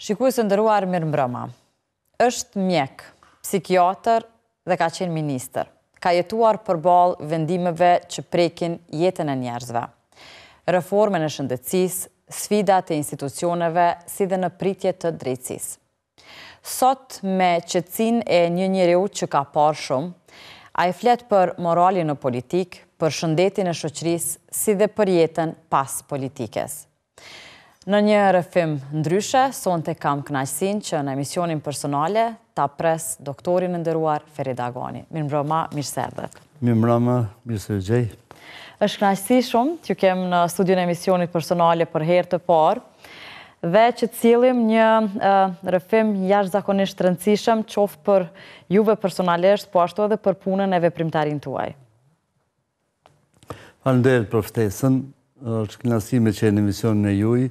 Shikues të nderuar, mirëmbrëma. Është mjek, psikiatër dhe ka qenë ministër. Ka jetuar përballë vendimeve që prekin jetën e njerëzve. Reformën e shëndetësisë, sfidat e institucioneve, si dhe në pritje të drejtësisë. Sot, me qetësinë e një njeriu që ka parë shumë, ai flet për moralin në politikë, për shëndetin e shoqërisë, si dhe për jetën pas politikës. Në një rrëfim ndryshe, sonte kam kënaqësinë që në emisionin personale ta pres doktorin e nderuar Ferida Agani. Mirëmbrëma, mirë se erdhët. Mirëmbrëma, mirë se gjej. Është kënaqësi shumë që kem në studion e emisionit personale për herë të parë dhe që të sillim një rrëfim jashtëzakonisht të rëndësishëm, qoftë për juve personalisht, po ashtu edhe për punën e veprimtarin tuaj. Faleminderit për ftesën. Është kënaqësi me qenë në emisionin e juaj.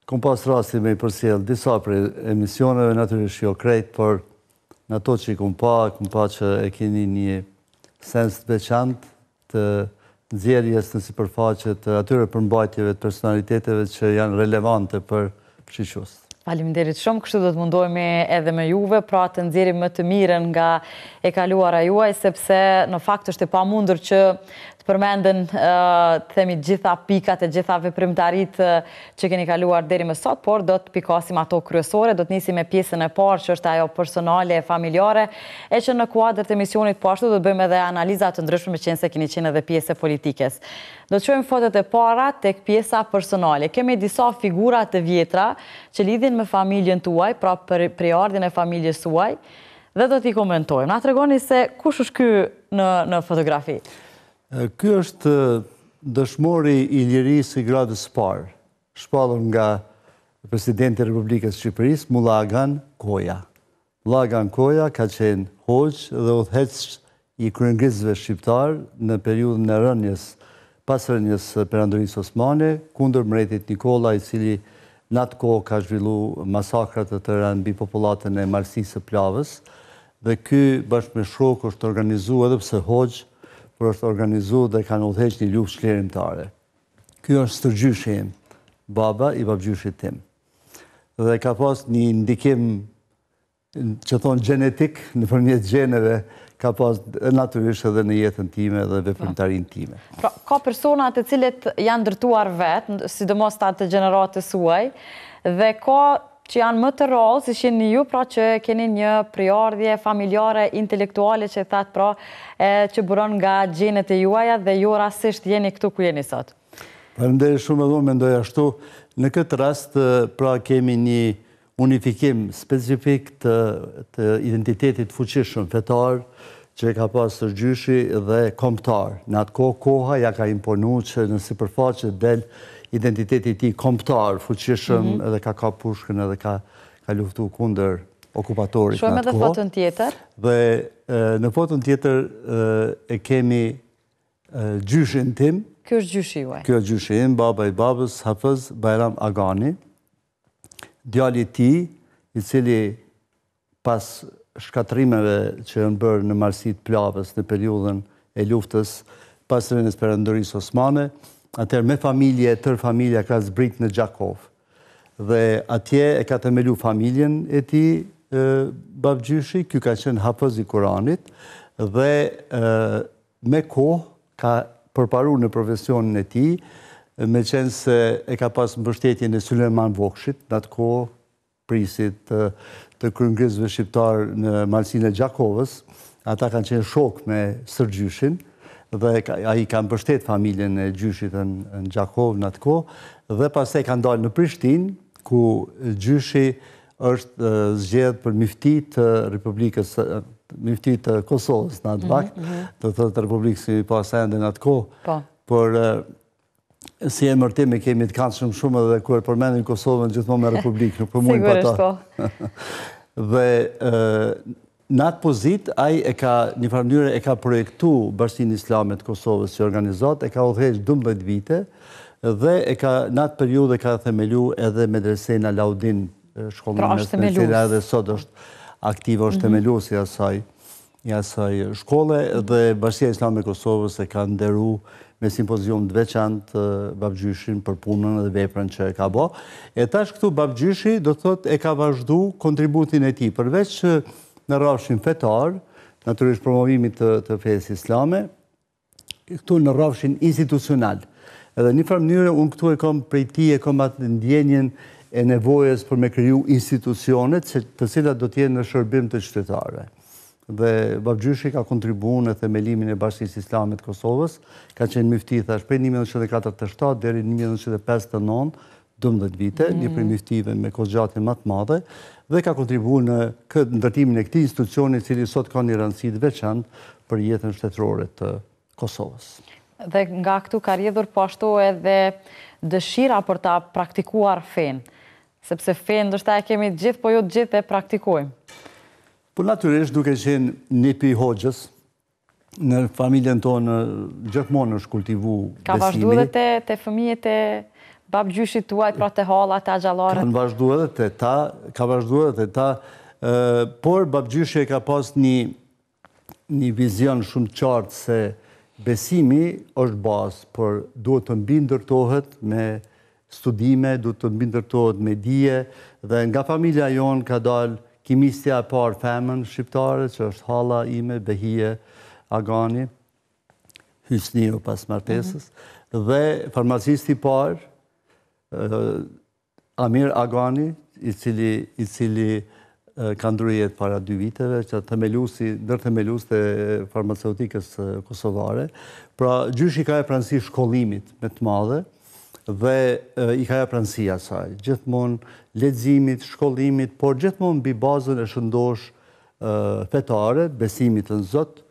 Kom pas rasti me i përsjell disa prej emisioneve, natyrisht jo krejt, por në ato që i kom pa që e keni një sens të veçantë të nxjerrjes në sipërfaqe të atyre përmbajtjeve të personaliteteve që janë relevante për shiqus. Faleminderit shumë, kështu do të mundohemi edhe me juve, pra të nxjerrim më të mirën nga e kaluara juaj, sepse në fakt është e pamundur që të përmenden themi gjitha pikat e gjitha veprimtarit që keni kaluar deri më sot, por do të pikasim ato kryesore, do të nisim me pjesën e parë që është ajo personale e familjare, e që në kuadër të emisionit po ashtu do të bëjmë edhe analiza të ndryshme me qenë se keni qenë edhe pjesë e politikës. Do të shohim fotot e para tek pjesa personale. Kemi disa figura të vjetra që lidhin me familjen tuaj, pra për ardhin e familjes suaj, dhe do t'i komentojmë. Na tregoni se kush është ky në fotografi? Ky është dëshmori i lirisë i gradës së parë, shpallur nga presidenti i Republikës së Shqipërisë, Mulla Agan Koja. Mulla Agan Koja ka qenë hoxh dhe udhëheqës i kryengrizëve shqiptar në periudhën e rënjes, pas rënjes perandorisë osmane, kundër mbretit Nikola, i cili në atë kohë ka zhvilluar masakrat të tëra mbi popullatën e Malësisë së Plavës, dhe ky bashkë me shokë është organizuar edhe pse hoxh, por është organizuar dhe kanë udhëheqë një luftë shlerimtare. Ky është stërgjyshi im, baba i babgjyshit tim. Dhe ka pas një ndikim që thonë gjenetik, nëpërmjet gjeneve, ka pas natyrisht edhe në jetën time dhe veprimtarinë time. Pra, ka persona të cilët janë ndërtuar vetë, sidomos të gjeneratës suaj, dhe ka që janë më të rrallë, si sheni ju, pra që keni një priardhje familjare, intelektuale që thatë pra, që buron nga gjenet e juaja dhe ju rasisht jeni këtu ku jeni sot. Faleminderit shumë edhe unë mendoj ashtu. Në këtë rast, pra kemi një unifikim specifik të identitetit fuqishëm fetar që ka pas stërgjyshi dhe kombëtar. Në atë kohë, koha ja ka imponuar që në sipërfaqe del identiteti i tij kombëtar, fuqishëm, edhe ka kap pushkën edhe ka luftuar kundër okupatorit. Shohim edhe foton tjetër. Dhe në foton tjetër e kemi gjyshin tim. Ky është gjyshi juaj. Ky është gjyshi im, baba i babës, Hafez Bajram Agani. Djali i tij, i cili pas shkatrimeve që janë bërë në Malësitë Plavës në periudhën e luftës pas rënjes perandorisë osmane, atëherë me familje, tërë familja ka zbrit në Gjakov. Dhe atje e ka themelu familjen e tij, babgjyshi, ky ka qenë hafëz i Kuranit, dhe me kohë ka përparuar në profesionin e tij, me qenë se e ka pas mbështetjen e Sulejman Vokshit, në atë kohë prisit të kryengrizëve shqiptar në Malësinë e Gjakovës. Ata kanë qenë shok me stërgjyshin, dhe ai ka mbështet familjen e gjyshit në Gjakov në atë kohë, dhe pastaj kanë dalë në Prishtinë, ku gjyshi është zgjedhur për mifti të Republikës, mifti të Kosovës në atë vakt, do të thotë Republikës së pas ende në atë kohë. Por si emërtim e kemi të këndshëm shumë edhe kur përmendim Kosovën gjithmonë me Republikë, nuk përmojmë pa ta. Dhe në atë pozit, ai një farë mënyrë e ka projektu Bashkinë Islame të Kosovës që organizat, e ka udhëheqë 12 vite, dhe në atë periudhë e ka themelu edhe medresena Laudin, shkollën e medresena, edhe sot është aktive, është themeluesi asaj. i asaj shkolle dhe Bashkia Islame e Kosovës e ka nderu me simpozium të veçantë Babgjyshin për punën dhe veprën që e ka bë. E tash këtu Babgjyshi do thot e ka vazhdu kontributin e tij, përveç që në rrafshin fetar, natyrisht promovimit të fesë islame, këtu në rrafshin institucional. Edhe një farë mënyrë, unë këtu e kam prej tij, e kam atë ndjenjen e nevojës për me kriju institucionet të cilat do t'jenë në shërbim të qytetarëve. Dhe Babgjyshi ka kontribuar në themelimin e Bashkisë Islame të Kosovës, ka qenë myfti thash prej 1947 deri në 1959, 12 vite, një prej myftive me kohëzgjatje më të madhe, dhe ka kontribuar në ndërtimin e këtij institucioni i cili sot ka një rëndësi të veçantë për jetën shtetërore të Kosovës. Dhe nga këtu ka rrjedhur po ashtu edhe dëshira për ta praktikuar fenë, sepse fenë ndoshta e kemi të gjithë, po jo të gjithë e praktikojmë. Po natyrisht duke qenë një pi hoxhës, në familjen tonë gjithmonë është kultivu besimi. Ka vazhdu edhe te fëmijët e Babgjyshit tuaj, pra te hallat, te axhallarët? Kanë vazhdu edhe te ta, ka vazhdu edhe te ta, por Babgjyshi e ka pas një vizion shumë të qartë se besimi është bazë, por duhet të mbi ndërtohet me studime, duhet të mbi ndërtohet me dije, dhe nga familja jonë ka dalë kimistja e parë femën shqiptare, që është halla ime, Behije Agani, Hysniu pas martesës, dhe farmacisti parë, Amir Agani, i cili ka ndryjet para 2 viteve, që ndërthemelus të farmaceutikës kosovare. Pra, gjyshi ka e pranësi shkollimit me të madhe, dhe i ka e pranësia saj. Gjithmonë leximit, shkollimit, por gjithmonë mbi bazën e shëndosh fetare, besimit në Zot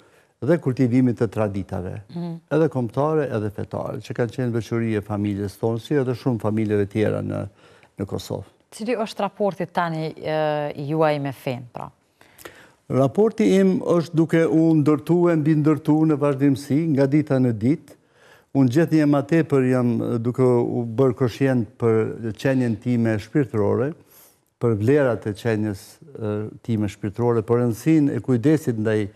dhe kultivimit të traditave, edhe kombëtare, edhe fetare, që kanë qenë veçori e familjes tonë, si edhe shumë familjeve tjera në Kosovë. Cili është raporti tani juaj me fenë, pra? Raporti im është duke u mbi ndërtu në vazhdimsi, nga dita në ditë. Unë gjithë një ma tepër jam duke u bërë koshient për qenjen time shpirtërore, për vlerat e qenjes time shpirtërore, për rëndësinë e kujdesit ndaj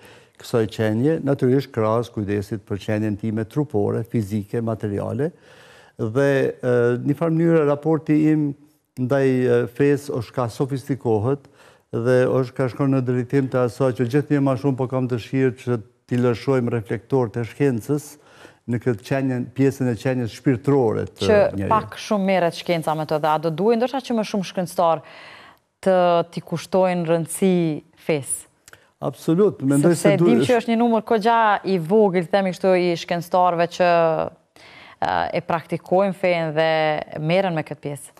kësaj qenje, natyrisht krahas kujdesit për qenjen time trupore, fizike, materiale, dhe një farë mënyrë raporti im ndaj fesë është ka sofistikohet dhe është ka shkon në drejtim të asaj që gjithë një ma shumë po kam dëshirë që t'i lëshojmë reflektor të shkencës në këtë pjesën e qenjes shpirtërore të njerëzit. Që pak shumë merret shkenca me të dhe a do duhet ndoshta që më shumë shkencëtar t'i kushtojnë rëndësi fesë? Absolut. Sepse dim që është një numër kogja i vogël, themi kështu, i shkencëtarëve që e praktikojnë fenë dhe merren me këtë pjesë.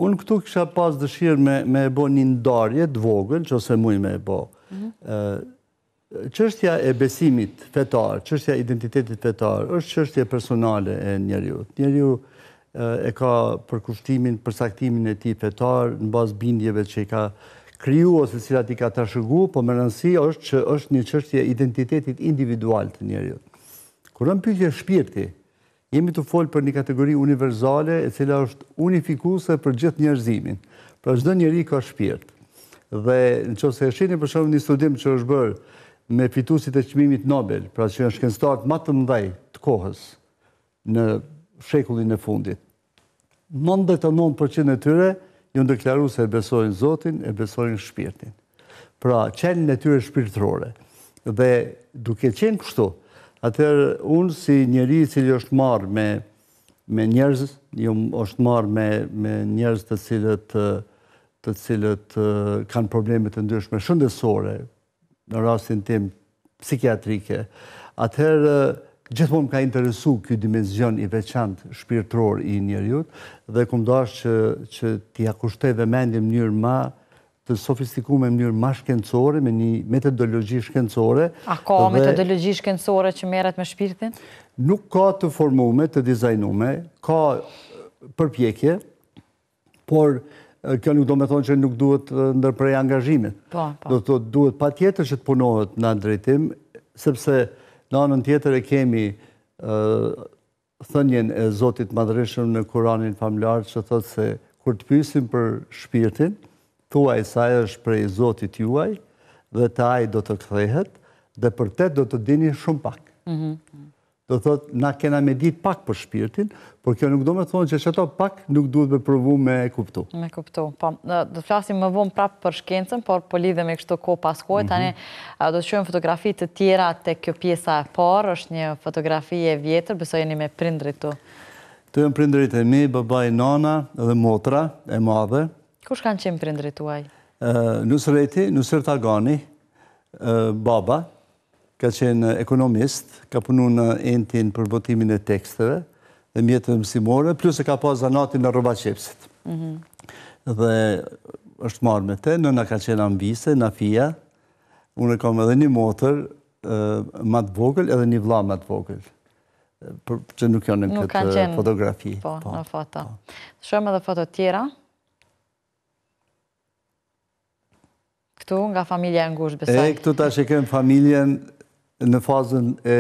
Unë këtu kisha pas dëshirë me e bo një ndarje të vogël, që ose muj me e bo. Çështja e besimit fetar, çështja e identitetit fetar, është çështje personale e njeriut. Njeriu e ka përsaktimin e tij fetar në bazë bindjeve që i ka kriju ose cilat i ka trashëgu, po me rëndësi është që është një çështje identitetit individual të njeriut. Kur në pyetje shpirti, jemi të folë për një kategori universale e cila është unifikuese për gjithë njerëzimin. Pra çdo njeri ka shpirt. Dhe nëse e shihni për shembull një studim që është bërë me fituesit e çmimit Nobel, pra që janë shkencëtarët më të mëdhej të kohës në shekullin e fundit. 99% e tyre janë deklaruar se e besojnë Zotin, e besojnë shpirtin. Pra, qenien e tyre shpirtërore. Dhe duke qenë kështu, atëherë unë si njeri i cili është marrë me njerëz, është marrë me njerëz të cilët kanë probleme të ndryshme shëndetësore, në rastin tim psikiatrike, atëherë gjithmonë më ka interesu ky dimension i veçantë shpirtëror i njeriut dhe kam dashur që t'i kushtoj vëmendje në mënyrë më të sofistikuar, në mënyrë më shkencore, me një metodologji shkencore. A ka metodologji shkencore që merret me shpirtin? Nuk ka të formuar, të dizajnuar, ka përpjekje, por kjo nuk do me thonë që nuk duhet ndërprej angazhimit. Duhet pa tjetër që të punohet në drejtim, sepse në anën tjetër e kemi thënien e Zotit Madhreshëm në Kuranin familjar që thotë se kur të pyesim për shpirtin, thuaj sa është prej Zotit juaj dhe të ai do të kthehet, dhe për te do të dini shumë pak. Do thot, na kena me dit pak për shpirtin, por kjo nuk do me thonë që ato pak nuk duhet me provu me kuptu. Me kuptu. Po, do të flasim më vonë prapë për shkencën, por po lidhe me kështu kohë pas kohë. Tani do të shohim fotografi të tjera te kjo pjesa e parë, është një fotografi e vjetër, besoj jeni me prindrit tu. Tu janë prindrit e mi, babaj, nana dhe motra e madhe. Kush kanë qenë prindrit tuaj? Nusret Agani, baba, ka qenë ekonomist, ka punu në entin për botimin e teksteve dhe mjetët mësimore, plus e ka pas zanatin në rroba qepsit. Dhe është marrë me te, nëna ka qenë ambise, Nafia, unë e kam edhe një motër ma të vogël edhe një vlla ma të vogël, që nuk janë në këtë fotografi. Po, në foto. Shohim edhe foto tjera. Këtu nga familja e ngushtë, besoj. Këtu tash e kem familjen në fazën e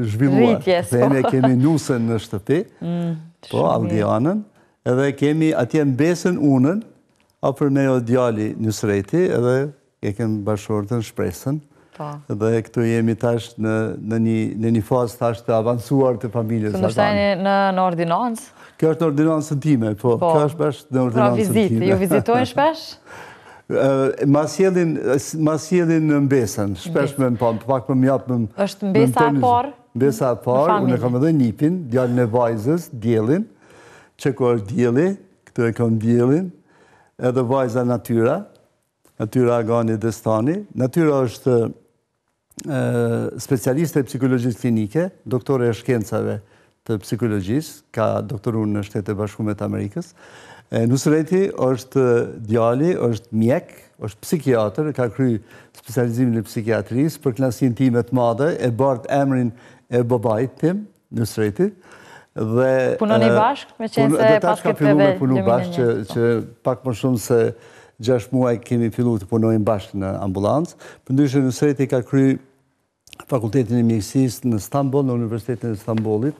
zhvilluar. Rritjes, po. Dhe ne kemi nusën në shtëpi, po, Aldianën, edhe kemi atje mbesën unën, afër me o djali Nusreti, edhe e kemi bashkëshortën Shpresën. Dhe këtu jemi tash në një fazë tash të avancuar të familjes. Të nështajni në ordinancë? Kjo është në ordinancën time, po. Kjo është bash në ordinancën time. Pra vizitë, ju vizitojnë shpesh? Ma sjellin në mbesën, shpesh me më pamë, pak më mjapë më... është mbesa e parë? Mbesa e parë, unë e kam edhe njipin, djallin e vajzës, djelin, që ku është djeli, këtu e kam djelin, edhe vajza Natyra, Natyra Agani Destani. Natyra është specialiste e psikologjisë klinike, doktore e shkencave të psikologjisë, ka doktoru në Shtetet e Bashkuara të Amerikës. Nusreti është djali, është mjek, është psikiatër, ka kry specializimin e psikiatrisë për klasin time të madhe, e bartë emrin e babait tim, Nusreti. Punoni bashkë, me qenë se pas këtë fillu me punu bashkë, që pak më shumë se 6 muaj kemi fillu të punojnë bashkë në ambulancë. Përndryshe Nusreti ka kry fakultetin e mjekësisë në Stamboll, në Universitetin e Stambollit,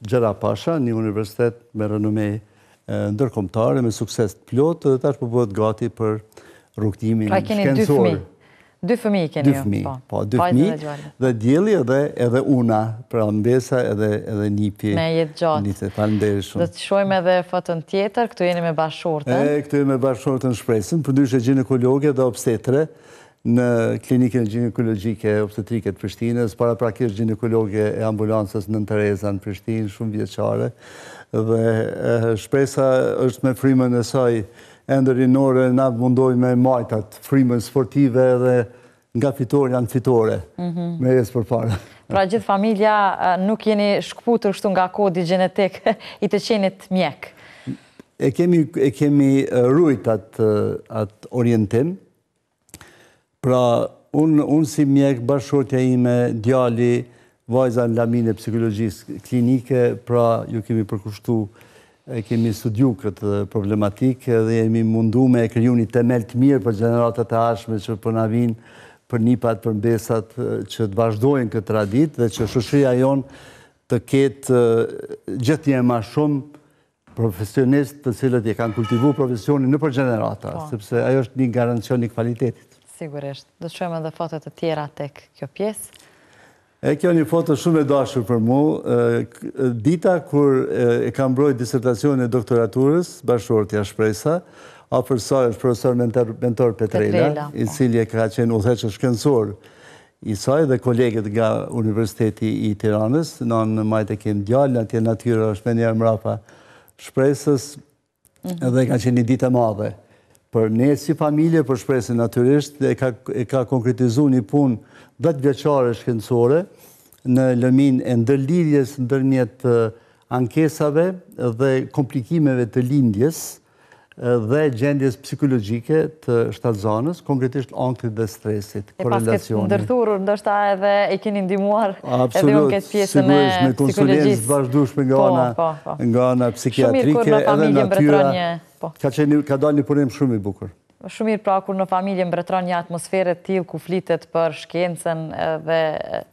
Gjera Pasha, një universitet me renome ndërkombëtare, me sukses të plotë, dhe tash po bëhet gati për rrugtimin shkencor. Dy fëmijë keni ju? Dy fëmijë, dhe djeli edhe una, pra mbesa edhe nipi. Me jetë gjatë. Dhe të shojmë edhe foton tjetër, këtu jeni me bashkëshortën. Këtu jeni me bashkëshortën Shpresën, përndryshe ginekologe dhe obstetre në klinikën ginekologjike obstetrike të Prishtinës, paraprakisht ginekologe e ambulancës Nën Tereza në Prishtinë, shumë vjeçare. Dhe Shpresa është me frymën e saj endërinore, na mundojmë me majtat, frymën sportive dhe nga fitore janë fitore, me jesë për para. Pra gjithë familja nuk jeni shkputur kështu nga kodi gjenetik i të qenit mjek? E kemi rujt atë orientim. Pra, unë si mjek, bashkëshortja ime, djali, vajza në lamine psikologjisë klinike, pra ju kemi përkushtu, kemi studiu këtë problematikë dhe jemi mundu me e kriju një temel të mirë për gjeneratët e ashme që për na vinë, për nipat, për mbesat që të vazhdojnë këtë tradit dhe që shoqëria jonë të ketë gjithë një ma shumë profesionistë të cilët e kanë kultivu profesionin në për gjenerata, sepse ajo është një garancion një kvalitetit. Sigurisht. Do të shohim edhe fotot të tjera tek kjo pjesë. Kjo një foto shumë e dashur për mu. Dita kur e kam mbrojt disertacion e doktoraturës, bashkëshortja Shpresa, afër saj është profesor mentor Petrela, i cili ka qenë udhëheqës shkencor i saj dhe kolegët nga Universiteti i Tiranës, në majtë e kemë djallë, atje Natyra është me njerë mrapa Shpresës, dhe ka qenë një ditë e madhe. Për ne si familje, për Shpresën natyrisht, e ka konkretizu një punë 10 vjeçare shkencore në lëmin e ndërlidhjes ndërmjet ankesave dhe komplikimeve të lindjes dhe gjendjes psikologjike të shtatzanës, konkretisht ankthit dhe stresit, korelacioni. E pas këtë ndërthurur, ndoshta edhe e keni ndihmuar edhe unë këtë pjesën e psikologjisë. Me konsulencë të vazhdueshme nga ana psikiatrike, edhe natyra. Ka dalë një punim shumë i bukur. Shumë mirë, pra kur në familje mbretëron një atmosferë të tillë ku flitet për shkencën dhe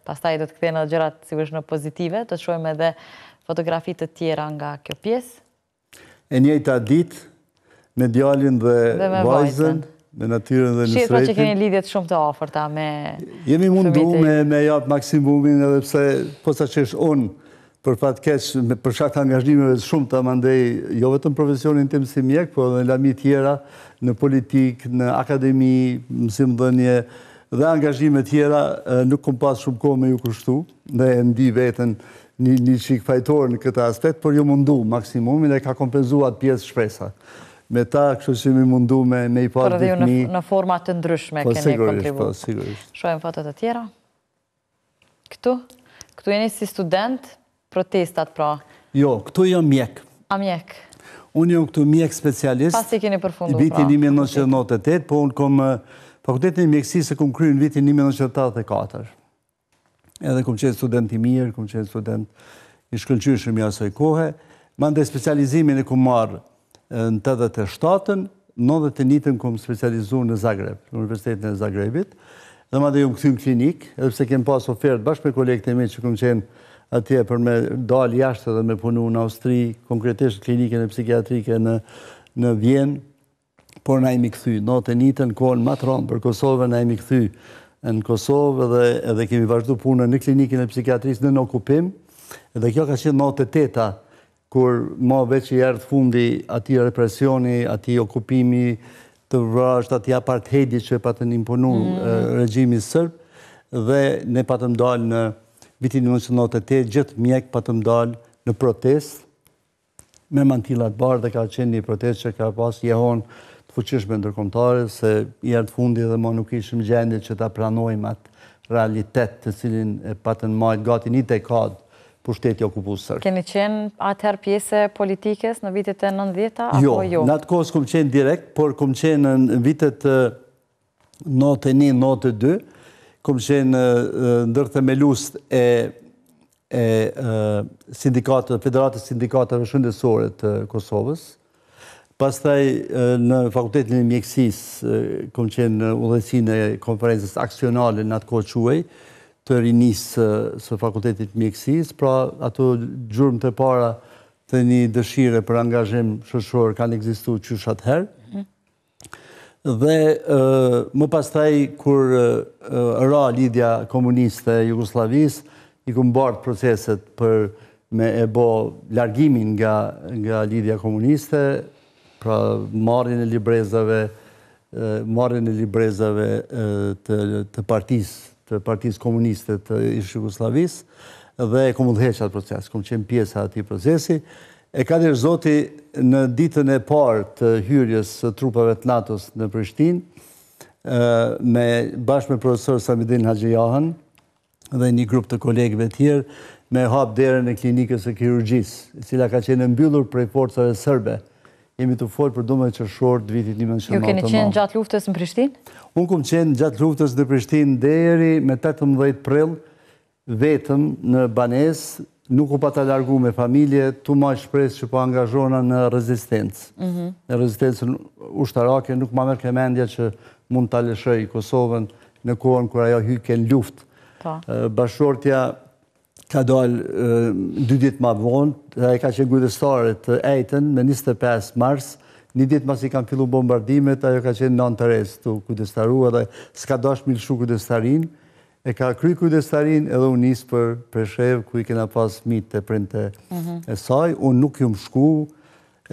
pastaj do të kthehen edhe gjërat sigurisht në pozitive, do të shohim edhe fotografi të tjera nga kjo pjesë. E njëjta ditë me djalin dhe vajzën, me natyrën dhe në Shqipra që sretin. keni lidhjet shumë të afërta me Jemi mundu me japë maksimumin edhe pse posa që është unë për fat keq për shkak të angazhimeve shumë të mandej jo vetëm profesionin tim si mjek, po edhe lami tjera në politik, në akademi, mësimdhënie dhe angazhime tjera nuk kom pas shumë kohë me ju kushtu dhe e ndi veten një qik fajtor në këtë aspekt, por ju mundu maksimumin e ka kompenzuat pjesë shpresa. Me ta, kështu që mi mundu me i pasë Por edhe ju në format të ndryshme keni kontribuar. Po, sigurisht. Shohim fotot e tjera. Këtu jeni si student, protestat pra. Jo, këtu jam mjek. A mjek? Unë jam këtu mjek specialist. Pas i keni përfundu pra. Vitin 1998, po unë kom fakultetin e mjekësisë kom kryer në vitin 1984. Edhe kom qenë student i mirë, kom qenë student i shkëlqyeshëm i asaj kohe. Mande specializimin e kom marrë në 87-ën, 91-ën kom specializuar në Zagreb, në Universitetin e Zagrebit. Dhe mande ju më këthy në klinik, edhe pse kem pas ofertë bashkë me kolegët e mi që kom qenë atje për me dalë jashtë dhe me punu në Austri, konkretisht klinikën e psikiatrike në Vjenë, por na imi këthy. Në njëtën kohën matron për Kosovë, na imi këthy në Kosovë edhe kemi vazhdu punën në klinikën e psikiatrisë në okupim, edhe kjo ka qenë 98-a, kur ma veç i erdhë fundi ati represioni, ati okupimi të vrasht, ati apartheidi që patën imponu regjimi sërb, dhe ne patëm dalë në vitin 1998, gjithë mjek patëm dalë në protest, me mantilat barë dhe ka qenë një protest që ka pas jehon të fuqishme ndërkombëtare, se i erdhë fundi dhe ma nuk ishëm gjendje që ta pranojmë atë realitet të cilin e patën majtë gati një dekadë pushteti okupusër. Keni qenë atëherë pjesë politikës në vitet e 90-a, apo jo? Jo, në atë kohës kom qenë direkt, por kom qenë në vitet 91-92, kom qenë ndërthemelus e Federatës Sindikatave Shëndetësore të Kosovës. Pastaj në Fakultetin e Mjekësisë kom qenë në udhëheqësinë e konferencës aksionale në atë kohë quhej, të rinisë së Fakultetit Mjekësisë, pra ato gjurmë të para të një dëshire për angazhim shoqëror kanë ekzistuar qysh atëherë. Dhe më pastaj kur ra lidhja komuniste e Jugosllavisë, i ku mbartë proceset për me e bo largimin nga lidhja komuniste, pra marrjen e librezave të Partisë Komuniste të ish Jugosllavisë, dhe kom udhëheq atë proces, kom qenë pjesë ati procesi. E ka dhe zoti në ditën e parë të hyrjes së trupave të NATO-s në Prishtinë, bashkë me profesor Samidin Haxhijahën dhe një grup të kolegëve tjerë, me hap derën e klinikës e kirurgjisë, cila ka qenë mbyllur prej forcave serbe. Jemi të folë për 12 qershor të vitit 1999. Ju keni qenë gjatë luftës në Prishtinë? Unë kom qenë gjatë luftës në Prishtinë deri me 18 prill, vetëm në banesë, nuk u pata largu me familje, tu ma shpresë që po angazhona në rezistencë. Në rezistencën ushtarake, nuk ma merë kemendja që mund të lëshoj Kosovën në kohën kër ajo hyke në luftë. Bashkëshortja ka dalë 2 ditë ma vonë, dhe e ka qenë kujdestare të Ejten me 25 mars, një ditë mas i kanë fillu bombardimet, ajo ka qenë Nan Teres të kujdestarua dhe s'ka dash milshu kujdestarin, e ka kry kujdestarin edhe unë nisë për Preshev, ku i kena pas mitë të printe e saj, unë nuk ju më shku,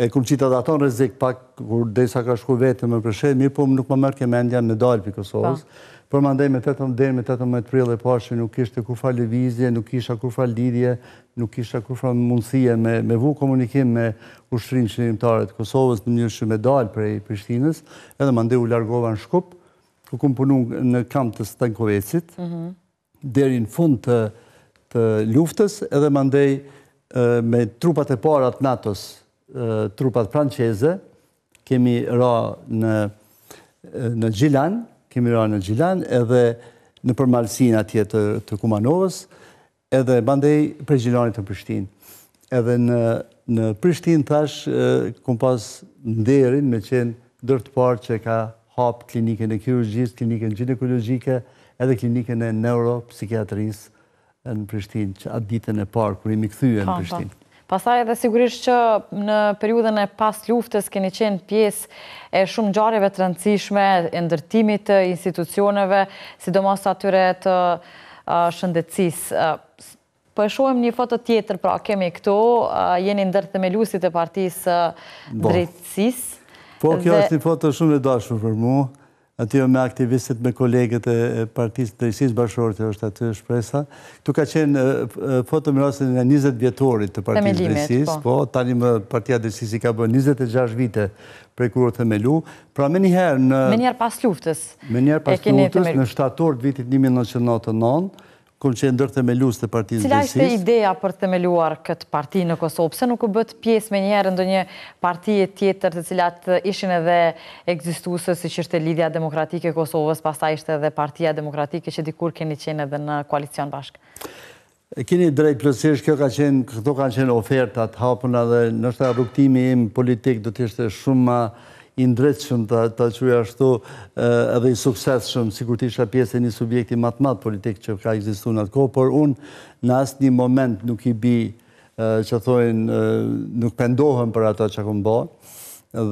e kum qita dhe aton rezik pak, kur desa ka shku vetë me Preshev, mirë po nuk më mërë kemendja në dalë për Kosovës, për më ndaj me 18 prill e parë që nuk ishte kurfa lëvizje, nuk isha kurfa lidhje, nuk isha kurfa mundësie me vu komunikim me ushtrin qëllimtare të Kosovës në mënyrë që me dalë prej Prishtinës, edhe më ndaj u largova në Shkup, ku kum punu në kamp të Stankovecit, deri në fund të luftës, edhe më ndaj me trupat e para të NATO-s, trupat franceze, kemi ra në Gjilan, edhe në përmalsin atje të Kumanovës, edhe bandej prej Gjilanit të Prishtinë. Edhe në Prishtinë thash, kom pas nderin me qenë ndër të parë që ka hap klinikën e kirurgjisë, klinikën ginekologjike, edhe klinikën e neuropsikiatrisë në Prishtinë, që atë ditën e parë, kër imi këthyë në Prishtinë. Pastaj edhe sigurisht që në periudhën e pas luftës keni qenë pjesë e shumë ngjarjeve të rëndësishme, e ndërtimit të institucioneve, sidomos atyre të shëndetësisë. Po e shohim një foto tjetër, pra kemi këtu, jeni ndër themeluesit e Partisë Drejtësisë. Po, kjo është një foto shumë e dashur për mua. Aty me aktivistët, me kolegët e Partisë Drejtësisë Bashkërore, që është aty shpresa. Tu ka qenë foto me rastin e 20 vjetorit të Partisë Drejtësisë, po, tani më Partia Drejtësisë ka bërë 26 vite prej kur u themelu. Pra me njëherë pas luftës. Me njëherë pas luftës, në shtator të vitit 1999, kom qenë ndër themelues të Partisë Drejtësisë. Cila ishte ideja për themeluar këtë parti në Kosovë? Pse nuk u bët pjesë me njëherë ndonjë parti tjetër të cilat ishin edhe ekzistuese, siç ishte Lidhja Demokratike e Kosovës, pastaj ishte edhe Partia Demokratike që dikur keni qenë edhe në koalicion bashkë? Keni drejt plotësisht, këto kanë qenë ofertat hapuna dhe nështë rrugtimi im politik do të ishte shumë ma i ndritshëm të quaj ashtu edhe i suksesshëm, sikur të isha pjesë e një subjekti më të madh politik që ka ekzistuar në atë kohë, por unë në asnjë moment nuk i bi, që thojnë, nuk pendohem për ato që kam bërë,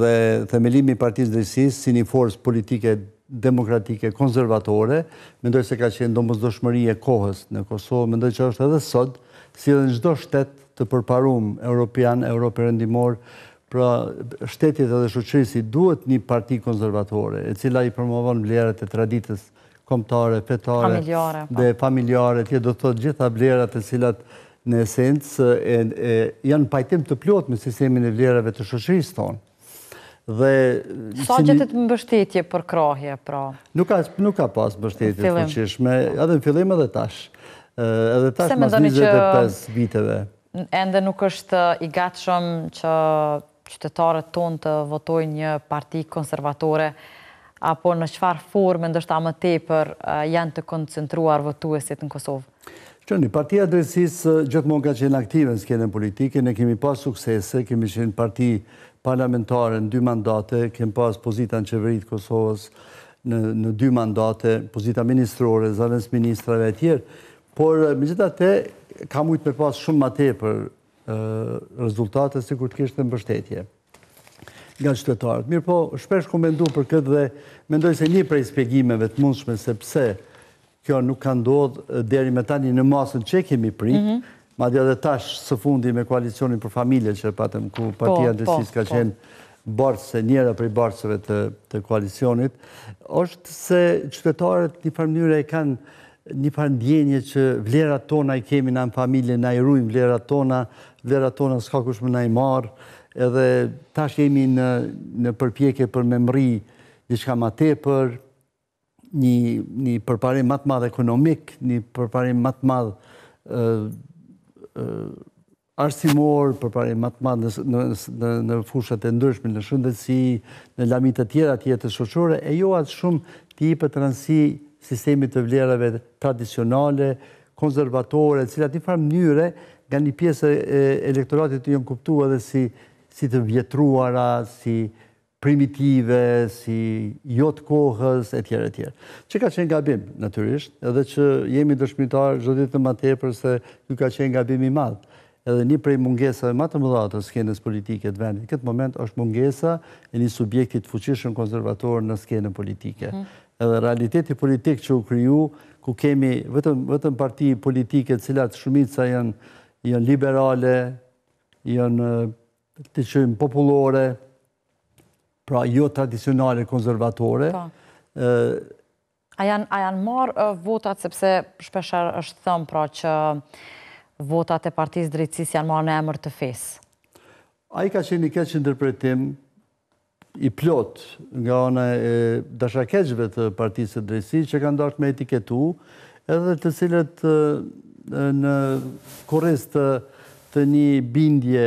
dhe themelimi i Partisë Drejtësisë si një forcë politike demokratike konservatore, mendoj se ka qenë domosdoshmëri e kohës në Kosovë, mendoj që është edhe sot, si edhe në çdo shtet të përparuar europian, perëndimor. Pra, shtetit edhe shoqërisi duhet një parti konservatore, e cila i promovon vlerat e traditës kombëtare, fetare dhe familjare, tje do të thotë gjitha vlerat e cilat në esencë janë pajtim të plot me sistemin e vlerave të shoqërisë tonë. Sa gjetet mbështetje për krahje, pra? Nuk ka pas mbështetje të fuqishme, edhe në fillim edhe tash. Edhe tash mas 25 viteve. Ende nuk është i gatshëm që qytetarët tonë të votojnë një parti konservatore, apo në çfarë forme ndoshta më tepër janë të koncentruar votuesit në Kosovë? Qëni, Partia Drejtësisë gjithmonë ka qenë aktive në skenën politike, ne kemi pas suksese, kemi qenë parti parlamentare në 2 mandate, kemi pas pozita në qeverit Kosovës në 2 mandate, pozita ministrore, zëvendës ministrave e tjerë, por megjithatë ka mujt me pas shumë më tepër rezultate si kur të kishte mbështetje nga qytetarët. Mirë po, shpesh kom mendu për këtë dhe mendoj se një prej shpjegimeve të mundshme se pse kjo nuk ka ndodhur deri me tani në masën që kemi prit, madje edhe tash së fundi me koalicionin për familje që patëm ku Partia Drejtësisë ka qenë bartëse, njëra prej bartëseve të koalicionit, është se qytetarët një farë mënyre e kanë një farë ndjenje që vlerat tona i kemi në familje, na i ruajmë vlerat tona s'ka kush më na i marr, edhe tash jemi në përpjekje për me mri diçka më tepër, një përparim më të madh ekonomik, një përparim më të madh arsimor, përparim më të madh në fushat e ndryshme, në shëndetësi, në lami të tjera të shoqërore, e jo atë shumë të jepet rëndësi sistemit të vlerave tradicionale, konservatore, cilat një farë mënyre nga një pjesë e elektoratit të janë kuptuar edhe si të vjetruara, si primitive, si jo të kohës, e tjere, e tjere. Që ka qenë gabim, natyrisht, edhe që jemi dëshmitar çdo ditë më tepër se ju ka qenë gabim i madh. Edhe një prej mungesave më të mëdha të skenës politike të vendit. Në këtë moment është mungesa e një subjekti të fuqishëm konservator në skenën politike. Edhe realiteti politik që u kriju, ku kemi vetëm parti politike cilat shumica janë liberale, janë të qëjmë popullore, pra jo tradicionale konservatore. A janë marë votat, sepse shpesher është thëmë pra që votat e Partisë Drejtësisë janë marë në emër të fesë? A i ka qenë një keq ndërpretim i plot nga ana e dashakeqëve të Partisë Drejtësisë që kanë dashur me etiketu, edhe të cilët në korrez të një bindje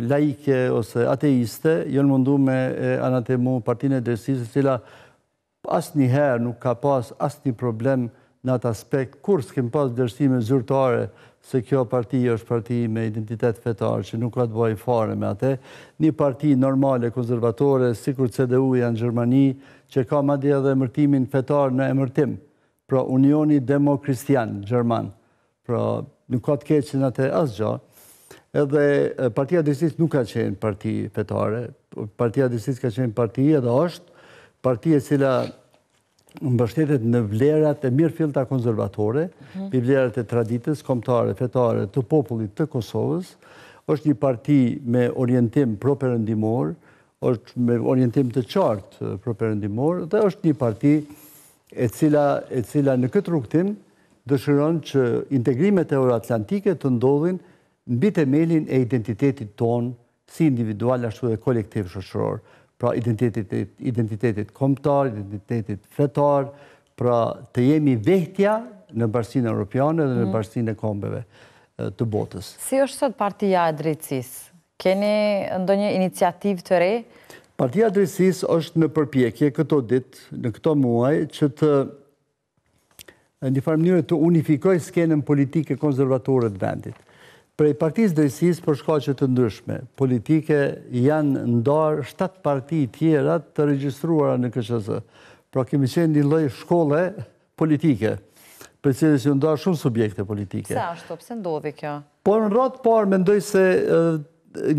laike ose ateiste janë mundu me anatemu Partinë e Drejtësisë, e cila asnjëherë nuk ka pas asnjë problem në atë aspekt, kur s'kem pas vlerësime zyrtare se kjo parti është parti me identitet fetar, që nuk ka të bëjë fare me atë, një parti normale, konservatore, sikur CDU-ja në Gjermani, që ka madje edhe emërtimin fetar në emërtim, pra Unioni Demokristian Gjerman, pra nuk ka të keqë në atë asgjë. Edhe Partia Drejtësisë nuk ka qenë parti fetare. Partia Drejtësisë ka qenë parti edhe është parti e cila mbështetet në vlerat e mirëfillta konservatore, i vlerat e traditës kombëtare, fetare të popullit të Kosovës. Është një parti me orientim pro-perëndimor, është me orientim të qartë pro-perëndimor, dhe është një parti e cila në këtë rrugtim dëshiron që integrimet euroatlantike të ndodhin mbi themelin e identitetit ton, si individual ashtu dhe kolektiv shoqëror. Pra identitetit kombëtar, identitetit fetar, pra të jemi vehtja në bashkinë europiane dhe në bashkinë e kombeve të botës. Si është sot Partia e Drejtësisë? Keni ndonjë iniciativë të re? Partia e Drejtësisë është në përpjekje këto ditë, në këto muaj, që të në një farë mënyrë të unifikojë skenën politike konservatore të vendit. Prej Partisë Drejtësisë për shkaqe të ndryshme politike janë ndarë 7 parti tjera të regjistruara në KQZ. Pra kemi qenë një lloj shkolle politike, për cilës janë ndarë shumë subjekte politike. Pse ashtu, pse ndodhi kjo? Por në radhë parë mendoj se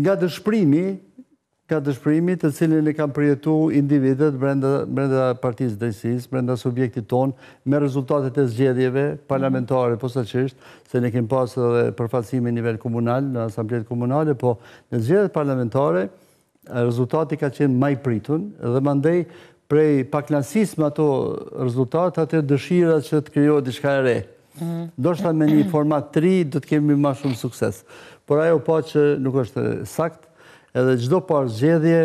nga dëshpërimi të cilin e kanë përjetu individet brenda Partisë Drejtësisë, brenda subjektit ton, me rezultatet e zgjedhjeve parlamentare, posaçërisht, se ne kemi pas edhe përfaqësime në nivel komunal, në asambletë komunale, po në zgjedhjet parlamentare rezultati ka qenë më i pritur dhe mandej prej pakënaqësisë me ato rezultate atë dëshira që të krijohet diçka e re. Ndoshta me një format të ri do të kemi më shumë sukses. Por ajo pa që nuk është sakt. Edhe çdo parë zgjedhje,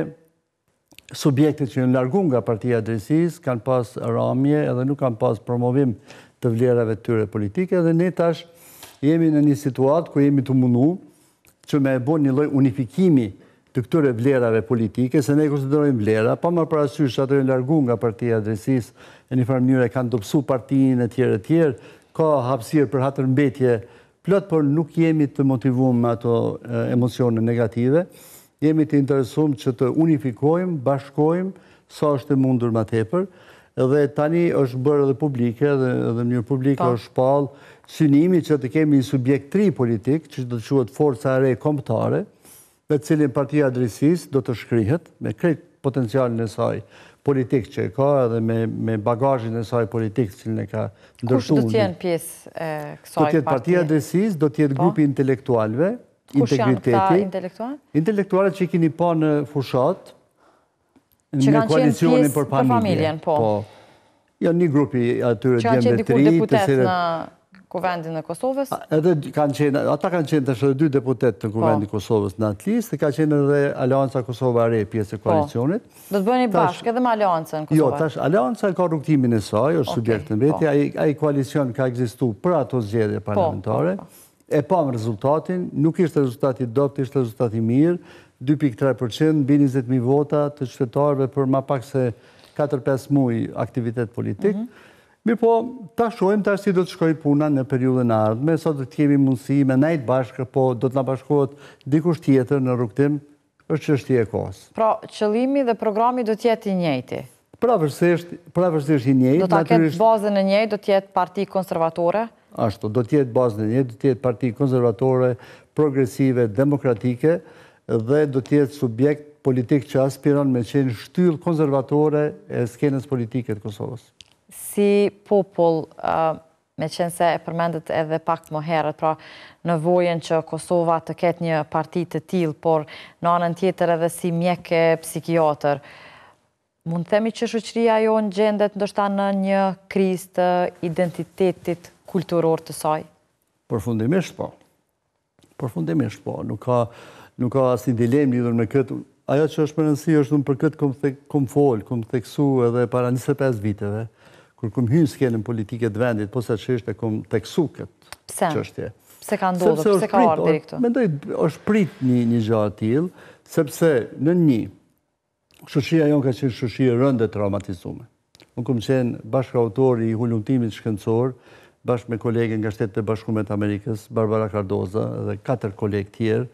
subjektet që janë largu nga Partia e Drejtësisë kanë pas ramje edhe nuk kanë pas promovim të vlerave të tyre politike dhe ne tash jemi në një situatë ku jemi të mundu që me bën një lloj unifikimi të këtyre vlerave politike, se ne konsiderojmë vlera, pa marrë parasysh ato janë largu nga Partia e Drejtësisë, në një farë mënyrë kanë dobësu partinë e tjerë, ka hapësirë për hatërmbetje plot, por nuk jemi të motivuar me ato emocione negative. Jemi të interesuar që të unifikojmë, bashkojmë sa është e mundur më tepër, dhe tani është bërë edhe publike dhe në mënyrë publike është shpall synimi që të kemi një subjekt tri politik, që do të quhet Forca e Re Kombëtare, me cilin Partia e Drejtësisë do të shkrihet me krejt potencialin e saj politik që e ka edhe me bagazhin e saj politik që e ka ndërtuar. Kush do të jenë pjesë e kësaj partie? Do të jetë Partia e Drejtësisë, do të jetë grupi intelektualëve. Kush janë këta intelektual? Intelektualet që i keni pa në fushat, në koalicionin për familjen. Jo, një grupi atyre që kanë qenë dikur deputet në Kuvendin e Kosovës? Ata kanë qenë të shëtë 2 deputet në Kuvendin e Kosovës në atë listë, ka qenë edhe Aleanca Kosova Re, pjesë e koalicionit. Do të bëni bashkë edhe me Aleancën Kosova? Jo, tash Aleanca ka rrugtimin e saj, është subjekt në veti, ai koalicion ka ekzistu për ato zgjedhje parlamentare. E pam rezultatin, nuk ishte rezultati dopt, ishte rezultati mirë, 2.3%, mbi 20.000 vota të qytetarëve për ma pak se 4-5 muaj aktivitet politik. Mirë po, ta shojmë tash si do të shkoj puna në periudhën e ardhme, sa do të kemi mundësi me nejtë bashkë, po do të na bashkohet dikush tjetër në rrugtim, është çështje e kohës. Pra, qëllimi dhe programi do të jetë i njëjti? Pravërsisht i njëjtë. Do ta ketë bazën e njëjtë, do të jetë parti konservatore? Ashtu, do të jetë bazën e njëjtë, do të jetë parti konservatore, progresive, demokratike dhe do të jetë subjekt politik që aspiron me qenë shtyllë konservatore e skenës politike të Kosovës. Si popull, me qenë se e përmendet edhe pak më herët, pra nevojën që Kosova të ketë një parti të tillë, por në anën tjetër edhe si mjek e psikiatër, mund të themi që shoqëria jonë gjendet ndoshta në një krizë të identitetit kulturor të saj? Përfundimisht po. Përfundimisht po. Nuk ka asnjë dilemë lidhur me këtë. Ajo që është më rëndësishme është unë për këtë kom folë, kom theksu edhe para 25 viteve, kur kom hyrë skenën politike të vendit, posaçërisht e kom theksu këtë çështje. Pse ka ndodhur, pse ka ardhur deri këtu? Mendoj është prit një gjë e tillë, sepse në shoqëria jonë ka qenë shoqëri rënde traumatizuar. Unë kom qenë bashkëautori i hulumtimit shkencor, bashkë me kolege nga Shtetet e Bashkuara të Amerikës, Barbara Cardoza dhe 4 kolegë tjerë,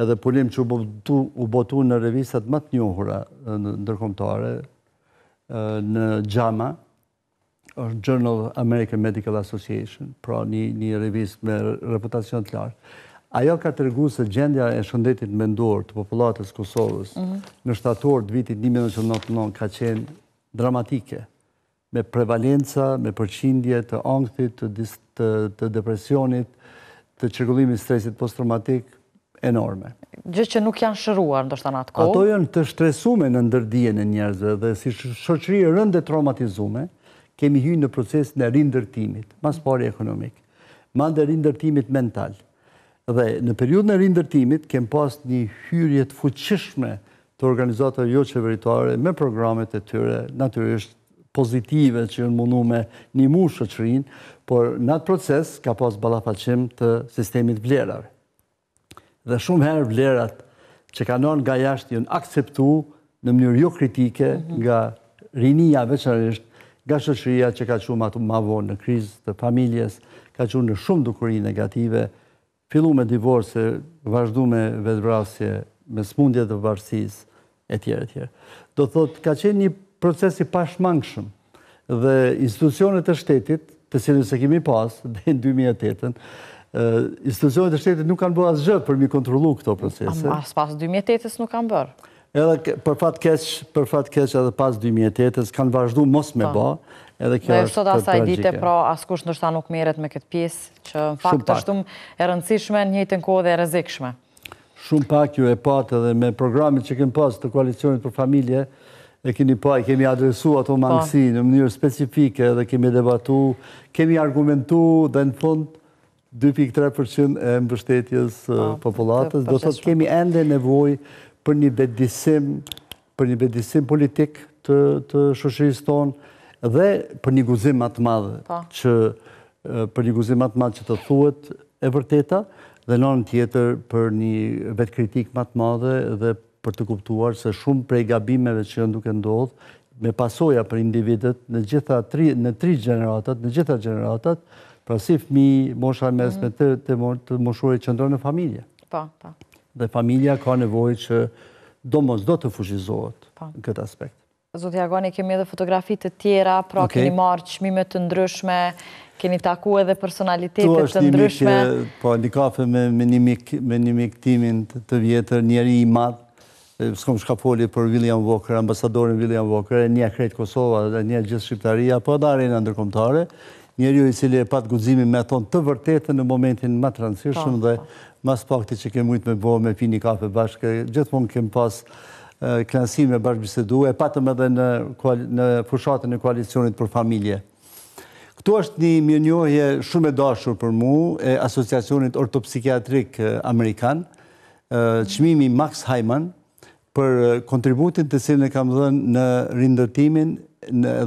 edhe punim që u botu në revistat më të njohura ndërkombëtare, në JAMA, Journal of American Medical Association, pra një revistë me reputacion të lartë. Ajo ka tërgu se gjendja e shëndetit mendor të popullatës Kosovës në shtator të vitit 1999 ka qenë dramatike, me prevalenca, me përqindje të ankthit, të depresionit, të çrregullimit stresit posttraumatik enorme. Gjë që nuk janë shëruar ndoshta në atë kohë. Ato janë të shtresume në ndërdijen e njerëzve dhe si shoqëri rënd e traumatizume, kemi hyrë në procesin e rindërtimit, mas pari ekonomik, madje rindërtimit mental. Dhe në periudhën e rindërtimit kem pas një hyrje të fuqishme të organizatave jo qeveritare me programet e tyre, natyrisht pozitive që janë mundu me ndihmu shoqërinë, por në atë proces ka pas ballafaqim të sistemit vlerave. Dhe shumë herë vlerat që kanë ardhur nga jashtë janë akceptuar në mënyrë jo kritike nga rinia, veçanërisht nga shoqëria që ka qenë më vonë në krizë të familjes, ka qenë në shumë dukuri negative, fillu me divorce, vazhdu me vetvrasje, me smundje të varësisë, etj. etj. Do thotë, ka qenë një proces i pashmangshëm dhe institucionet e shtetit, të cilën se kemi pas deri në 2008-ën, institucionet e shtetit nuk kanë bërë asgjë për mi kontrollu këto procese. As pas 2008-s nuk kanë bërë. Edhe për fat keq edhe pas 2008-s kanë vazhdu mos me bë, edhe kjo është sot asaj dite, pra askush ndoshta nuk merret me këtë pjesë, që në fakt është shumë e rëndësishme, në njëjtën kohë dhe e rrezikshme. Shumë pak ju e patë edhe me programit që kemi pas të koalicionit për familje, e kemi adresu ato mangësi në mënyrë specifike dhe kemi debatu, kemi argumentu dhe në fund 2.3% e mbështetjes popullatës, do thotë kemi ende nevojë për një vedisim politik të shoqërisë tonë dhe për një guzim më të madh që të thuhet e vërteta dhe në anën tjetër për një vetkritik më të madhe dhe për të kuptuar se shumë prej gabimeve që janë duke ndodhur me pasoja për individët në tri gjeneratat, pra si fëmijë, mosha e mesme të moshuarit që ndronë në familje. Dhe familja ka nevojë që do të fushizohet në këtë aspekt. Zoti Agani, kemi edhe fotografi të tjera, pra keni marrë çmime të ndryshme, keni taku edhe personalitetet të ndryshme. Po, një kafe me një mik timin të vjetër, njeri i madh, s'kom shka foli për William Walker, ambasadorin William Walker, një krejt Kosova dhe një gjithë Shqiptaria, po edhe arena ndërkombëtare, njeriu i cili e pat guximin me thonë të vërtetën në momentin më të rëndësishëm dhe mas pakti që kemë mujtë me bo me pi një kafe bashkë, gjithmonë kemë pas kënaqësi me bashkëbisedu, e patëm edhe në fushatën e koalicionit për familje. Këtu është një mirënjohje shumë e dashur për mu e Asociacionit Ortopsikiatrik Amerikan, çmimi Max Hyman, për kontributin të cilën e kam dhënë në rindërtimin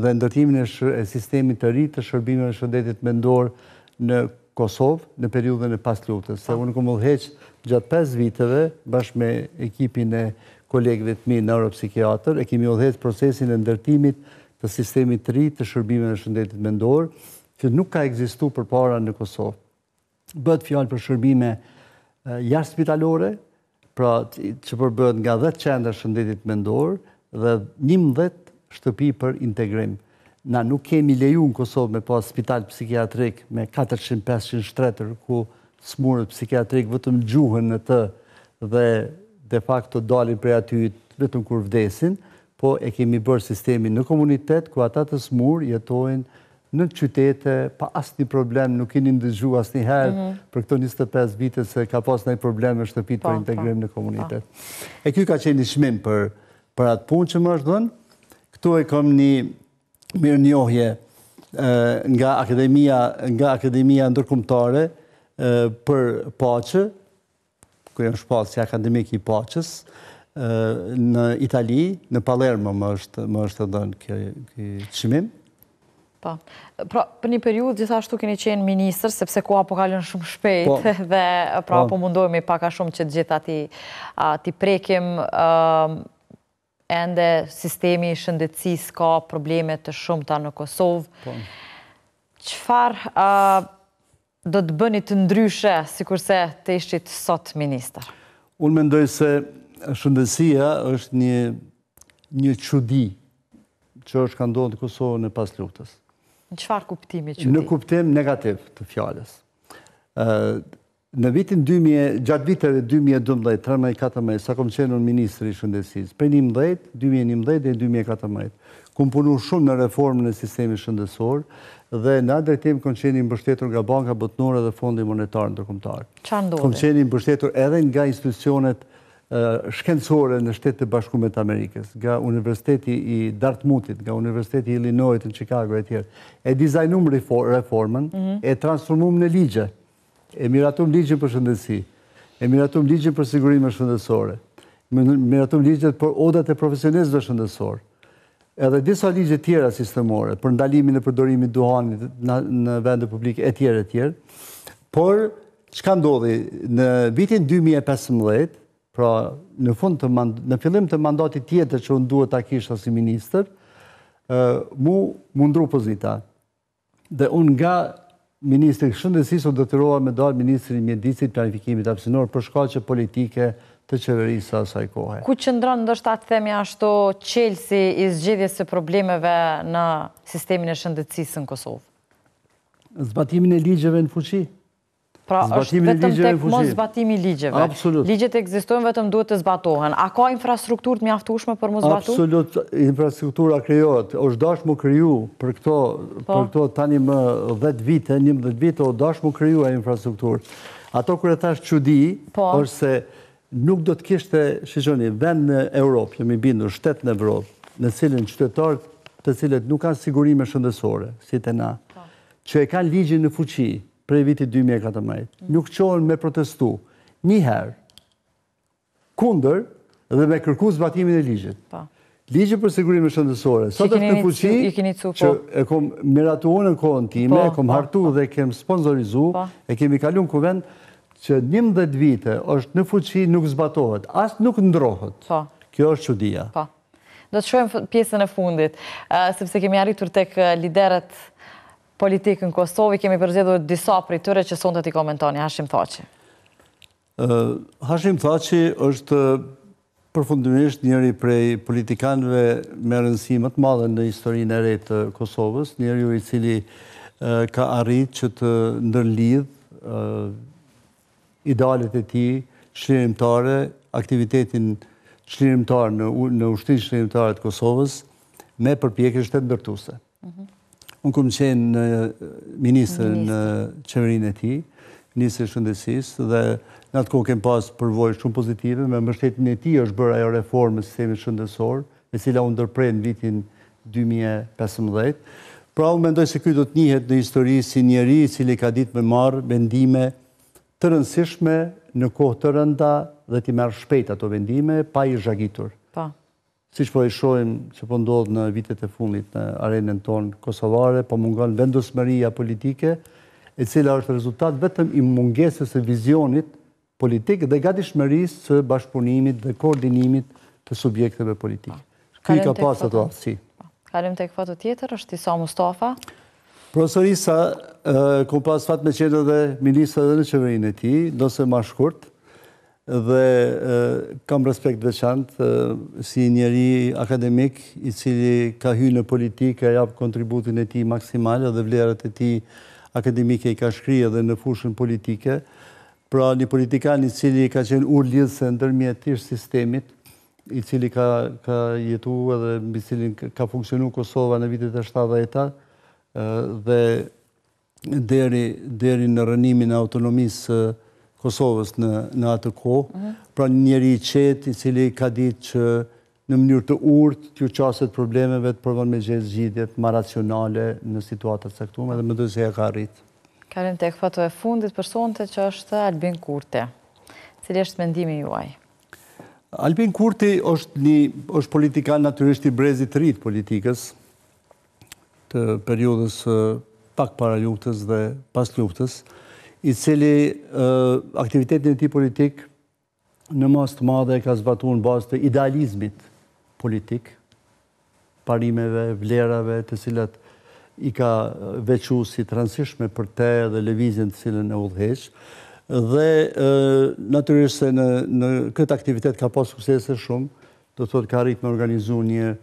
dhe ndërtimin e sistemit të ri të shërbimeve shëndetit mendor në Kosovë në periudhën e pas luftës. Se unë kom udhëheq gjatë 5 viteve, bashkë me ekipin e kolegëve të mi neuropsikiatër, e kemi udhëheq procesin e ndërtimit të sistemit të ri të shërbimeve shëndetit mendor, që nuk ka ekzistuar përpara në Kosovë. Bëhet fjalë për shërbime jashtë spitalore, pra që përbëhet nga 10 qendra shëndetit mendor dhe 11 shtëpi për integrim. Na nuk kemi leju në Kosovë me pas spital psikiatrik me 400-500 shtretër, ku smurët psikiatrik vetëm gjuhën në të dhe de facto dalin prej aty vetëm kur vdesin, po e kemi bërë sistemin në komunitet, ku ata të smurë jetojnë në qytete pa asnjë problem, nuk keni ndëgju asnjëherë për këto 25 vite se ka pas ndonjë problem me shtëpitë për integrim në komunitet. E ky ka qenë një çmim për atë punë që më është dhënë. Këtu e kam një mirënjohje nga Akademia Ndërkombëtare për Paqe, ku janë shpallësi akademik i Paqes, në Itali, në Palermo më është dhënë ky çmim. Pra, për një periudhë gjithashtu keni qenë ministër, sepse koha po kalon shumë shpejt dhe pra po mundohemi pak a shumë që të gjithë ati prekim. Ende sistemi i shëndetësisë ka probleme të shumta në Kosovë. Çfarë do të bëni të ndryshe sikurse të ishit sot ministër? Unë mendoj se shëndetësia është një çudi që është ka ndodhur në Kosovë në pas luftës. Në çfarë kuptimi çudi? Në kuptim negativ të fjalës. Në vitin 2000, gjatë viteve 2012, 13, 14, sa kom qenë ministri i shëndetësisë, prej 2011 dhe 2014, kom punu shumë në reformën e sistemit shëndetësor dhe në atë drejtim kom qenë mbështetur nga Banka Botërore dhe Fondi Monetar Ndërkombëtar. Çfarë ndodhi? Kom qenë mbështetur edhe nga institucionet shkencore në Shtetet e Bashkuara të Amerikës, nga Universiteti i Dartmouthit, nga Universiteti i Illinois në Chicago e tjerë. E dizajnum reformën, e transformum në ligje. E miratum ligjin për shëndetësi, e miratum ligjin për sigurime shëndetësore, miratum ligjet për odat e profesionistëve shëndetësor, edhe disa ligje tjera sistemore, për ndalimin e përdorimit duhanit në vende publike e tjere. Por, çka ndodhi? Në vitin 2015, pra në fillim të mandatit tjetër që unë duhet ta kisha si ministër, mu mundru pozita. Dhe unë nga Ministri i Shëndetësisë u detyrova me dalë Ministri i Mjedisit, Planifikimit Hapësinor për shkaqe politike të qeverisë së asaj kohe. Ku qëndron ndoshta të themi ashtu çelësi i zgjedhjes së problemeve në sistemin e shëndetësisë në Kosovë? Zbatimin e ligjeve në fuqi. Pra është vetëm tek mos zbatimi i ligjeve. Absolut. Ligjet ekzistojnë, vetëm duhet të zbatohen. A ka infrastrukturë të mjaftueshme për mos zbatuar? Absolut, infrastruktura krijohet. Është dashur mu kriju për këto tani më 10 vite, 11 vite, është dashur mu kriju infrastrukturë. Ato kur e thash çudi, është se nuk do të kishte, shikoni, vend në Europë, jemi bindur, shtet në Evropë, në cilin qytetarët të cilët nuk kanë sigurime shëndetësore, si te na, që e kanë ligjin në fuqi prej vitit 2014, nuk qohen me protestu njëherë kundër dhe me kërku zbatimin e ligjit. Ligji për sigurime shëndetësore, sot është në fuqi që e kom miratuar në kohën time, e kom hartu dhe kem sponsorizu, e kemi kalu në kuvend që 11 vite është në fuqi, nuk zbatohet, as nuk ndrohet. Kjo është çudia. Do të shohim pjesën e fundit, sepse kemi arritur tek liderët politikë në Kosovë, kemi përzgjedhur disa prej tyre që sonte t'i komentoni. Hashim Thaçi. Hashim Thaçi është përfundimisht njëri prej politikanëve me rëndësi më të madhe në historinë e re të Kosovës, njeriu i cili ka arritur që të ndërlidh idealet e tij çlirimtare, aktivitetin çlirimtar në Ushtrinë Çlirimtare të Kosovës me përpjekje shtetëndërtuese. Unë kom qenë ministër në qeverinë e tij, ministër i shëndetësisë, dhe në atë kohë kem pas përvojë shumë pozitive, me mbështetjen e tij është bërë ajo reformë e sistemit shëndetësor, e cila u ndërprej në vitin 2015. Pra unë mendoj se ky do të njihet në histori si njeri i cili ka ditë me marrë vendime të rëndësishme në kohë të rënda dhe t'i merr shpejt ato vendime pa i zhagitur. Siç po e shohim që po ndodh në vitet e fundit në arenën tonë kosovare, po mungon vendosmëria politike, e cila është rezultat vetëm i mungesës së vizionit politik dhe gatishmërisë së bashkëpunimit dhe koordinimit të subjekteve politike. Ky ka pas ato aftësi. Kalim tek fatu tjetër, është Isa Mustafa. Profesor Isa, kom pas fat me qenë edhe ministër edhe në qeverinë e tij, ndose më shkurt, dhe kam respekt veçantë si njeri akademik i cili ka hyrë në politikë, jap kontributin e tij maksimal dhe vlerat e tij akademike i ka shkrirë edhe në fushën politike. Pra një politikan i cili ka qenë urlidhse ndërmjet sistemit, i cili ka jetuar edhe mbi cilin ka funksionuar Kosova në vitet e 70-ta dhe deri në rënimin e autonomisë Kosovës në atë kohë, pra një njeri i qetë i cili ka ditë që në mënyrë të urtë t'ju qaset problemeve të provon me gjetë zgjidhjet më racionale në situatat e caktuara dhe mendoj se ja ka arritur. Kalim tek fatu e fundit për sonte që është Albin Kurti. Cili është mendimi juaj? Albin Kurti është politikan natyrisht i brezit të ri të politikës të periudhës pak para luftës dhe pas luftës, i cili aktivitetin e tij politik në mas të madhe ka zbatuar në bazë të idealizmit politik, parimeve, vlerave të cilat i ka veçuar si të rëndësishme për te dhe lëvizjen të cilën e udhëheq. Dhe natyrisht se në këtë aktivitet ka pas suksese shumë, do të thotë ka arritur me organizu një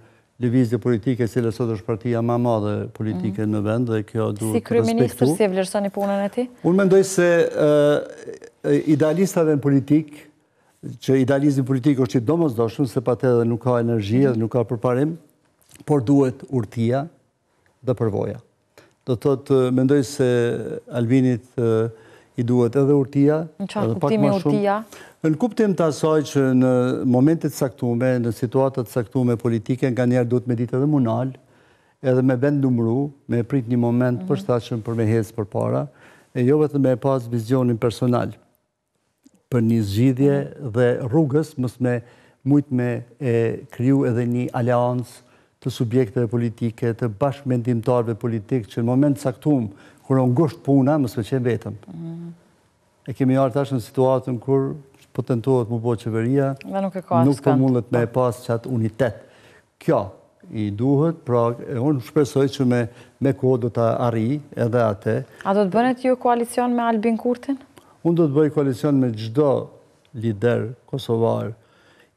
lëvizje politike e cila sot është partia më e madhe politike në vend dhe kjo duhet si kryeministër si e vlerësoni punën e tij? Unë mendoj se idealistave në politikë, që idealizmi politik është i domosdoshëm, se pa të edhe nuk ka energji dhe nuk ka përparim, por duhet urtia dhe përvoja. Do të mendoj se Albinit i duhet edhe urtia. Në çfarë kuptimi urtia? Në kuptim të asaj që në momentet saktume, në situatat saktume politike, nga njerë duhet me ditë edhe munal, edhe me vend numru, me prit një moment përshtatshëm për me hecë për para, e jo vetëm me pas vizionin personal për një zgjidhje dhe rrugës, mos me mujtë me kriju edhe një aleancë të subjekteve politike, të bashkëmendimtarëve politikë, që në moment saktum, kur o ngusht puna, mos me qenë vetëm. E kemi arë tash në situatën kur po tentohet mu bo qeveria, nuk po mundet me pas qatë unitet. Kjo i duhet, pra unë shpresoj që me kohë do të arri edhe atë. A do të bënet ju koalicion me Albin Kurtin? Unë do të bëj koalicion me çdo lider kosovar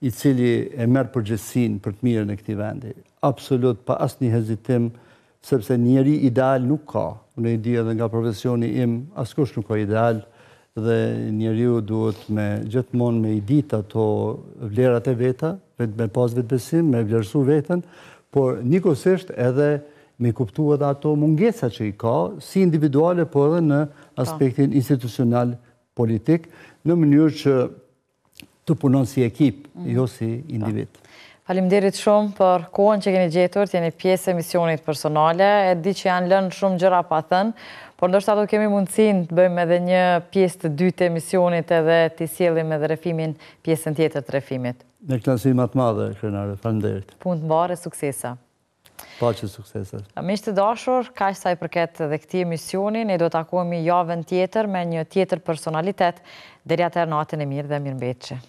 i cili e merr përgjegjësinë për të mirën e këtij vendi. Absolut pa asnjë hezitim, sepse njeri ideal nuk ka. Unë e di edhe nga profesioni im, askush nuk ka ideal dhe njeriu duhet gjithmonë me i ditë ato vlerat e veta, me pas vetbesim, me vlerësu veten, por njëkohësisht edhe me kuptu edhe ato mungesa që i ka, si individuale, por edhe në aspektin institucional politik, në mënyrë që të punon si ekip, jo si individ. Faleminderit shumë për kohën që keni gjetur, të jeni pjesë e misionit personale, e di që janë lënë shumë gjëra pa thënë, por ndoshta do kemi mundësinë të bëjmë edhe një pjesë të dytë e misionit edhe të sjellim edhe refimin, pjesën tjetër të refimit. Me kënaqësi më të madhe, krenare, faleminderit. Punë të mbarë, suksesa. Paqe, suksesa. Miq të dashur, kaq sa i përket edhe këtij misioni, ne do të takohemi javën tjetër me një tjetër personalitet. Deri atëherë natën e mirë dhe mirëmbëjtje.